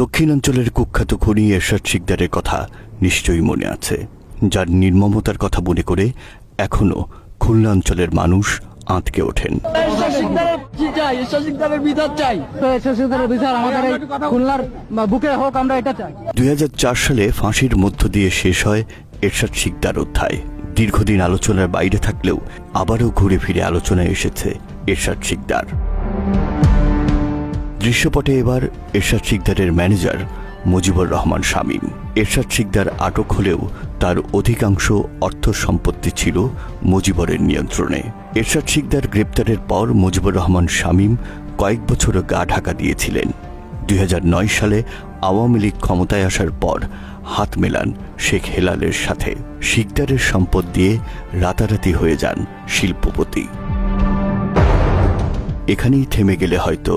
দক্ষিণাঞ্চলের কুখ্যাত খুনি এরশাদ শিকদারের কথা নিশ্চয়ই মনে আছে, যার নির্মমতার কথা মনে করে এখনো খুলনা অঞ্চলের মানুষ আঁতকে ওঠেন। 2004 সালে ফাঁসির মধ্য দিয়ে শেষ হয় এরশাদ শিকদার অধ্যায়। দীর্ঘদিন আলোচনার বাইরে থাকলেও আবারও ঘুরে ফিরে আলোচনায় এসেছে এরশাদ শিকদার। দৃশ্যপটে এবার এরশাদ শিকদারের ম্যানেজার মুজিবুর রহমান শামীম। এরশাদ শিকদার আটক হলেও তার অধিকাংশ অর্থ সম্পত্তি ছিল মুজিবরের নিয়ন্ত্রণে। এরশাদ শিকদার গ্রেপ্তারের পর মুজিবুর রহমান শামীম কয়েক বছর গা ঢাকা দিয়েছিলেন। 2009 সালে আওয়ামী লীগ ক্ষমতায় আসার পর হাত মেলান শেখ হেলালের সাথে। শিকদারের সম্পদ দিয়ে রাতারাতি হয়ে যান শিল্পপতি। এখানেই থেমে গেলে হয়তো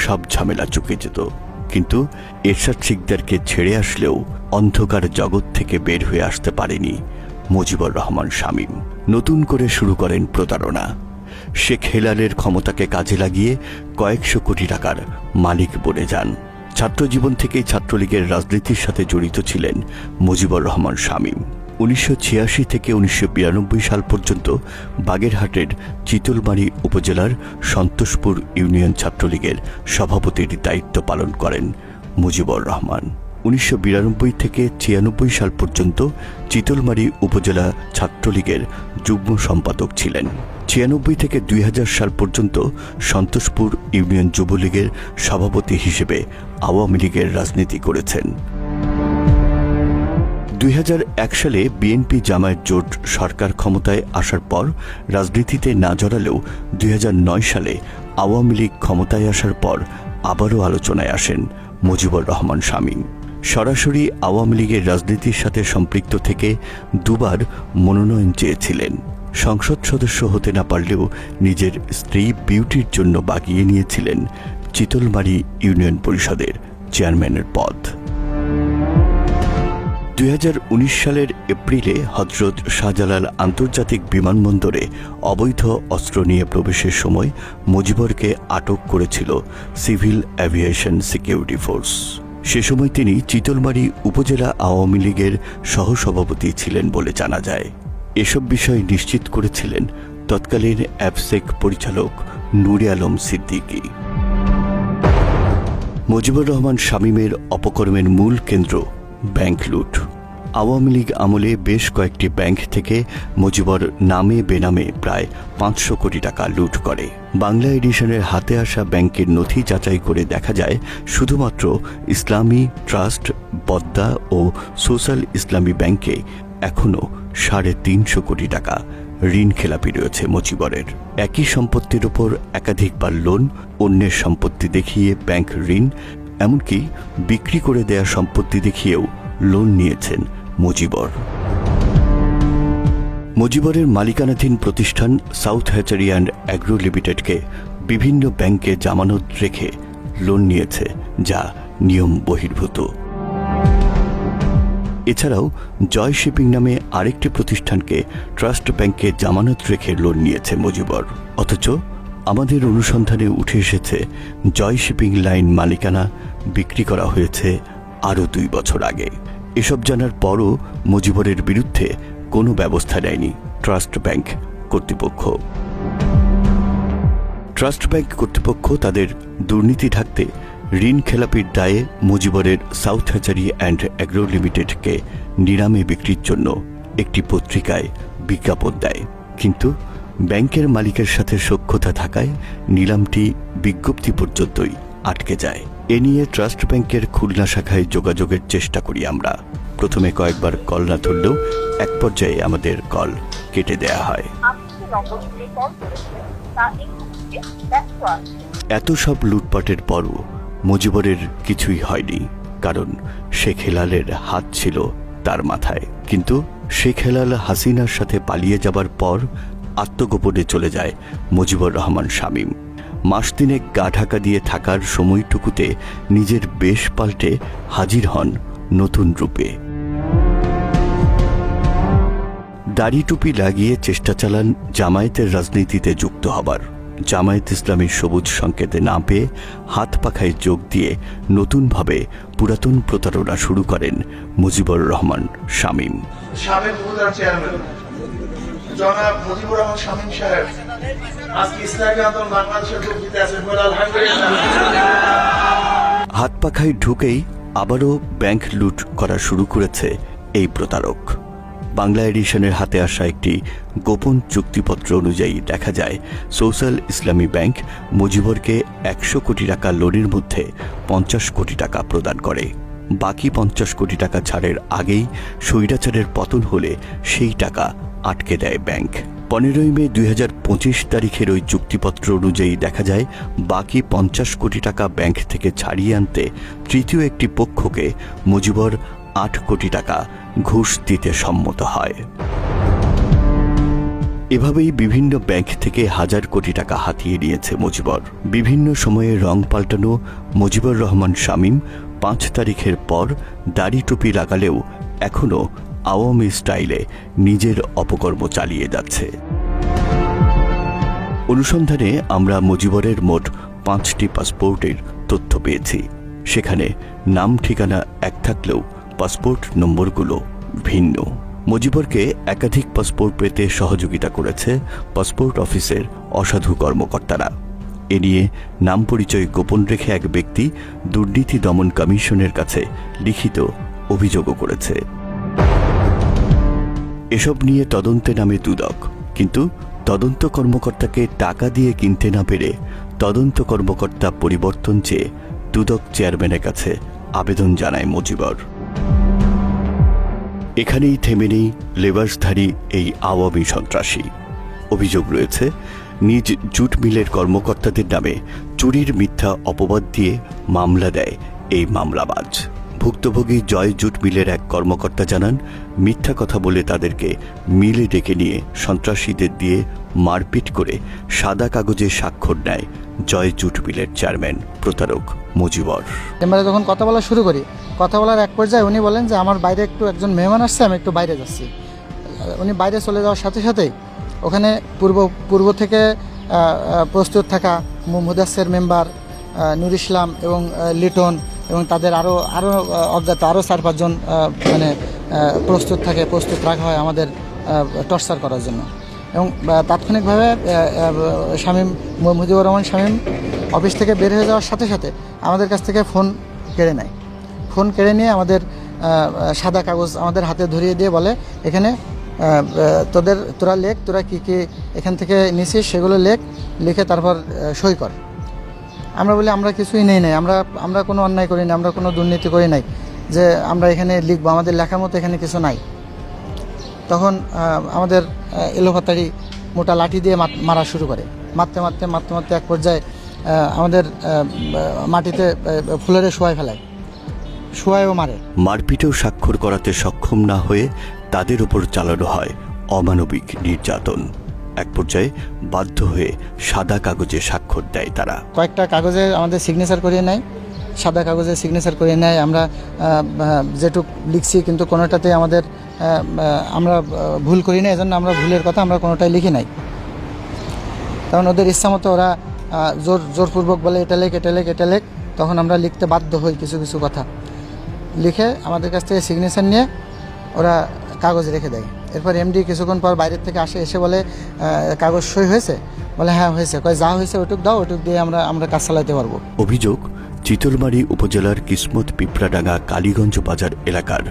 সব ঝামেলা চুকে যেত, কিন্তু এরশাদ শিকদারকে ছেড়ে আসলেও অন্ধকার জগৎ থেকে বের হয়ে আসতে পারেনি মুজিবুর রহমান শামীম। নতুন করে শুরু করেন প্রতারণা। শেখ হেলালের ক্ষমতাকে কাজে লাগিয়ে কয়েকশো কোটি টাকার মালিক বনে যান। ছাত্রজীবন থেকেই ছাত্রলীগের রাজনীতির সাথে জড়িত ছিলেন মুজিবুর রহমান শামীম। 1986 থেকে 1992 সাল পর্যন্ত বাগেরহাটের চিতলমারী উপজেলার সন্তোষপুর ইউনিয়ন ছাত্রলীগের সভাপতির দায়িত্ব পালন করেন মুজিবুর রহমান। 1992 থেকে 96 সাল পর্যন্ত চিতলমারী উপজেলা ছাত্রলীগের যুগ্ম সম্পাদক ছিলেন। 96 থেকে 2000 সাল পর্যন্ত সন্তোষপুর ইউনিয়ন যুবলীগের সভাপতি হিসেবে আওয়ামী লীগের রাজনীতি করেছেন। 2001 সালে বিএনপি জামায়াত জোট সরকার ক্ষমতায় আসার পর রাজনীতিতে না জড়ালেও 2009 সালে আওয়ামী লীগ ক্ষমতায় আসার পর আবারও আলোচনায় আসেন মুজিবুর রহমান শামীম। সরাসরি আওয়ামী লীগের রাজনীতির সাথে সম্পৃক্ত থেকে দুবার মনোনয়ন চেয়েছিলেন। সংসদ সদস্য হতে না পারলেও নিজের স্ত্রী বিউটির জন্য বাগিয়ে নিয়েছিলেন চিতলমারী ইউনিয়ন পরিষদের চেয়ারম্যানের পদ। 2019 সালের এপ্রিলে হযরত শাহজালাল আন্তর্জাতিক বিমানবন্দরে অবৈধ অস্ত্র নিয়ে প্রবেশের সময় মুজিবুরকে আটক করেছিল সিভিল অ্যাভিয়েশন সিকিউরিটি ফোর্স। সে সময় তিনি চিতলমারী উপজেলা আওয়ামী লীগের সহসভাপতি ছিলেন বলে জানা যায়। এসব বিষয় নিশ্চিত করেছিলেন তৎকালীন অ্যাবসেক পরিচালক নূরে আলম সিদ্দিকী। মুজিবুর রহমান শামীমের অপকর্মের মূল কেন্দ্র ব্যাংক লুট। আওয়ামী লীগ আমলে বেশ কয়েকটি ব্যাংক থেকে মুজিবুর নামে বেনামে প্রায় 500 কোটি টাকা লুট করে। বাংলা এডিশনের হাতে আসা ব্যাংকের নথি যাচাই করে দেখা যায় শুধুমাত্র ইসলামী ট্রাস্ট, বদ্দা ও সোশ্যাল ইসলামী ব্যাংকে এখনও 350 কোটি টাকা ঋণ খেলাপি রয়েছে মুজিবুরের। একই সম্পত্তির ওপর একাধিকবার লোন, অন্যের সম্পত্তি দেখিয়ে ব্যাংক ঋণ, এমনকি বিক্রি করে দেয়া সম্পত্তি দেখিয়েও লোন নিয়েছেন মুজিবুর। মুজিবুরের মালিকানাধীন প্রতিষ্ঠান সাউথ হ্যাচারি অ্যান্ড অ্যাগ্রো লিমিটেডকে বিভিন্ন ব্যাংকে জামানত রেখে লোন নিয়েছে, যা নিয়ম বহির্ভূত। এছাড়াও জয় শিপিং নামে আরেকটি প্রতিষ্ঠানকে ট্রাস্ট ব্যাংকে জামানত রেখে লোন নিয়েছে মুজিবুর। অথচ আমাদের অনুসন্ধানে উঠে এসেছে জয় শিপিং লাইন মালিকানা বিক্রি করা হয়েছে আরও 2 বছর আগে। এসব জানার পরও মুজিবুরের বিরুদ্ধে কোনো ব্যবস্থা নেয়নি ট্রাস্ট ব্যাংক কর্তৃপক্ষ। ট্রাস্ট ব্যাংক কর্তৃপক্ষ তাদের দুর্নীতি ঢাকতে ঋণ খেলাপির দায়ে মুজিবুরের সাউথ হ্যাচারি অ্যান্ড অ্যাগ্রো লিমিটেডকে নিলামে বিক্রির জন্য একটি পত্রিকায় বিজ্ঞাপন দেয়, কিন্তু ব্যাংকের মালিকের সাথে সখ্যতা থাকায় নিলামটি বিজ্ঞপ্তি পর্যন্তই আটকে যায়। এ নিয়ে ট্রাস্ট ব্যাংকের খুলনা শাখায় যোগাযোগের চেষ্টা করি আমরা। প্রথমে কয়েকবার কল না ধরলেও এক পর্যায়ে আমাদের কল কেটে দেয়া হয়। এত সব লুটপাটের পরও মুজিবুরের কিছুই হয়নি, কারণ শেখ হেলালের হাত ছিল তার মাথায়। কিন্তু শেখ হেলাল হাসিনার সাথে পালিয়ে যাবার পর আত্মগোপনে চলে যায় মুজিবুর রহমান শামীম। মাস তিনেক গা ঢাকা দিয়ে থাকার সময়টুকুতে নিজের বেশ পাল্টে হাজির হন নতুন রূপে। দাড়ি টুপি লাগিয়ে চেষ্টা চালান জামায়াতের রাজনীতিতে যুক্ত হবার, জামায়াত ইসলামীর সবুজ সংকেতে না পেয়ে হাত পাখায় যোগ দিয়ে নতুনভাবে পুরাতন প্রতারণা শুরু করেন মুজিবুর রহমান শামীম। সাবেক উপজেলা চেয়ারম্যান জনাব মুজিবুর রহমান শামীম সাহেব আজকে ইসলামী আন্দোলন বাংলাদেশের যোগ দিতে আছেন, বলে আলহামদুলিল্লাহ। হাত পাখায় ঢুকেই আবারও ব্যাংক লুট করা শুরু করেছে এই প্রতারক। বাংলা এডিশনের হাতে আসা একটি গোপন চুক্তিপত্র অনুযায়ী দেখা যায় সোশ্যাল ইসলামী ব্যাংক মুজিবরকে 100 কোটি টাকা লোনের মধ্যে 50 কোটি টাকা প্রদান করে। বাকি 50 কোটি টাকা ছাড়ের আগেই স্বৈরাচারের পতন হলে সেই টাকা আটকে দেয় ব্যাংক। 15 মে 2025 তারিখের ওই চুক্তিপত্র অনুযায়ী দেখা যায় বাকি 50 কোটি টাকা ব্যাংক থেকে ছাড়িয়ে আনতে তৃতীয় একটি পক্ষকে মুজিবর 8 কোটি টাকা ঘুষ দিতে সম্মত হয়। এভাবেই বিভিন্ন ব্যাংক থেকে হাজার কোটি টাকা হাতিয়ে নিয়েছে মুজিবর। বিভিন্ন সময়ে রং পাল্টানো মুজিবুর রহমান শামীম 5 তারিখের পর দাড়ি টুপি লাগালেও এখনও আওয়ামী স্টাইলে নিজের অপকর্ম চালিয়ে যাচ্ছে। অনুসন্ধানে আমরা মুজিবরের মোট 5টি পাসপোর্টের তথ্য পেয়েছি। সেখানে নাম ঠিকানা এক থাকলেও পাসপোর্ট নম্বরগুলো ভিন্ন। মুজিবরকে একাধিক পাসপোর্ট পেতে সহযোগিতা করেছে পাসপোর্ট অফিসের অসাধু কর্মকর্তারা। এ নিয়ে নাম পরিচয় গোপন রেখে এক ব্যক্তি দুর্নীতি দমন কমিশনের কাছে লিখিত অভিযোগও করেছে। এসব নিয়ে তদন্তে নামে দুদক, কিন্তু তদন্ত কর্মকর্তাকে টাকা দিয়ে কিনতে না পেরে তদন্ত কর্মকর্তা পরিবর্তন চেয়ে দুদক চেয়ারম্যানের কাছে আবেদন জানায় মুজিবর। এখানেই থেমে নেই লেবাসধারী এই আওয়ামী সন্ত্রাসী। অভিযোগ রয়েছে নিজ জুট মিলের কর্মকর্তাদের নামে চুরির মিথ্যা অপবাদ দিয়ে মামলা দেয় এই মামলাবাজ। ভুক্তভোগী জয় জুট মিলের এক কর্মকর্তা জানান, মিথ্যা কথা বলে তাদেরকে মিলে ডেকে নিয়ে সন্ত্রাসীদের দিয়ে মারপিট করে সাদা কাগজে স্বাক্ষর নেয় জয় জুট মিলের চেয়ারম্যান প্রতারক মুজিবর। এবারে যখন কথা বলা শুরু করি, কথা বলার এক পর্যায়ে উনি বলেন যে আমার বাইরে একজন মেহমান আসছে, আমি একটু বাইরে যাচ্ছি। উনি বাইরে চলে যাওয়ার সাথে সাথেই ওখানে পূর্ব থেকে প্রস্তুত থাকা মুদাসের মেম্বার, নুর ইসলাম এবং লিটন এবং তাদের আরও অজ্ঞাত আরও 4-5 জন মানে প্রস্তুত রাখা হয় আমাদের টর্চার করার জন্য। এবং তাৎক্ষণিকভাবে মুজিবুর রহমান শামীম অফিস থেকে বের হয়ে যাওয়ার সাথে সাথে আমাদের কাছ থেকে ফোন কেড়ে নিয়ে আমাদের সাদা কাগজ আমাদের হাতে ধরিয়ে দিয়ে বলে, এখানে তোরা কী এখান থেকে নিছিস সেগুলো লিখে তারপর সই কর। আমরা বলি আমরা কিছুই নেই নাই, আমরা কোনো অন্যায় করি না, আমরা কোনো দুর্নীতি করি নাই যে আমরা এখানে লিখবো, আমাদের লেখার মতো এখানে কিছু নাই। তখন আমাদের এলোপাতাড়ি মোটা লাঠি দিয়ে মারা শুরু করে। মারতে এক পর্যায়ে আমাদের মাটিতে ফুলেরে শোয়ায়ও মারে। মারপিটেও স্বাক্ষর করাতে সক্ষম না হয়ে তাদের উপর চালানো হয় অমানবিক নির্যাতন। এক পর্যায়ে বাধ্য হয়ে সাদা কাগজে স্বাক্ষর দেয় তারা। কয়েকটা কাগজে আমাদের সিগনেচার করিয়ে নেয়, সাদা কাগজে সিগনেচার করিয়ে নেয়। আমরা যেটুক লিখছি কিন্তু কোনোটাতে আমরা ভুল করি না, এজন্য আমরা ভুলের কথা আমরা কোনোটাই লিখি নাই। তখন ওদের ইচ্ছা মতো ওরা জোরপূর্বক বলে এটা লেখ, তখন আমরা লিখতে বাধ্য হই কিছু কথা লিখে আমাদের কাছ থেকে সিগনেচার নিয়ে ওরা কাগজ রেখে দেয়। এরপর এমডি কিছুক্ষণ পর বাইরের থেকে এসে বলে কাগজ সই হয়েছে? বলে হ্যাঁ হয়েছে। কয় যা হয়েছে ওটুক দাও, ওটুক দিয়ে আমরা কাজ চালাতে পারবো। অভিযোগ, চিতলমারী উপজেলার কিসমত পিঁপড়াডাঙ্গা কালীগঞ্জ বাজার এলাকার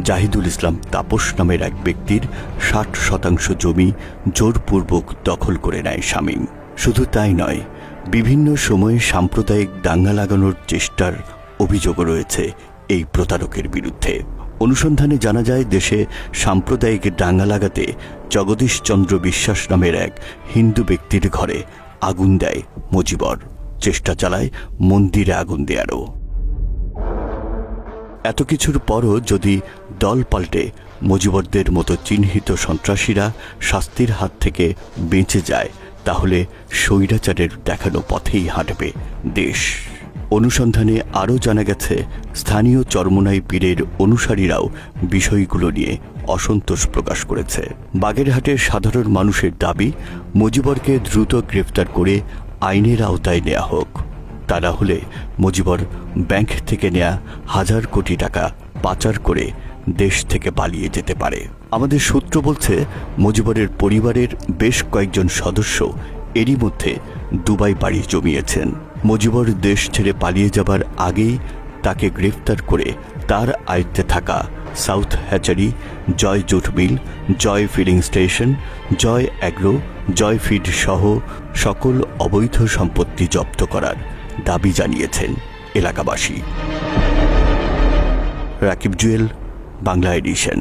জাহিদুল ইসলাম তাপস নামের এক ব্যক্তির 60% জমি জোরপূর্বক দখল করে নেয় শামীম। শুধু তাই নয়, বিভিন্ন সময়ে সাম্প্রদায়িক দাঙ্গা লাগানোর চেষ্টার অভিযোগও রয়েছে এই প্রতারকের বিরুদ্ধে। অনুসন্ধানে জানা যায় দেশে সাম্প্রদায়িক দাঙ্গা লাগাতে জগদীশ চন্দ্র বিশ্বাস নামের এক হিন্দু ব্যক্তির ঘরে আগুন দেয় মুজিবর, চেষ্টা চালায় মন্দিরে আগুন দেয়ারও। এত কিছুর পরও যদি দল পাল্টে মুজিবরদের মতো চিহ্নিত সন্ত্রাসীরা শাস্তির হাত থেকে বেঁচে যায়, তাহলে স্বৈরাচারের দেখানো পথেই হাঁটবে দেশ। অনুসন্ধানে আরও জানা গেছে স্থানীয় চরমোনাই পীরের অনুসারীরাও বিষয়গুলো নিয়ে অসন্তোষ প্রকাশ করেছে। বাগেরহাটের সাধারণ মানুষের দাবি, মুজিবরকে দ্রুত গ্রেফতার করে আইনের আওতায় নেওয়া হোক। তা না হলে মুজিবর ব্যাংক থেকে নেয়া হাজার কোটি টাকা পাচার করে দেশ থেকে পালিয়ে যেতে পারে। আমাদের সূত্র বলছে, মুজিবরের পরিবারের বেশ কয়েকজন সদস্য এরই মধ্যে দুবাই বাড়ি জমিয়েছেন। মুজিবর দেশ ছেড়ে পালিয়ে যাবার আগেই তাকে গ্রেফতার করে তার আয়ত্তে থাকা সাউথ হ্যাচারি, জয় জুট মিল, জয় ফিলিং স্টেশন, জয় অ্যাগ্রো, জয় ফিড সহ সকল অবৈধ সম্পত্তি জব্দ করার দাবি জানিয়েছেন এলাকাবাসী। রাকিব জুয়েল, বাংলা এডিশন।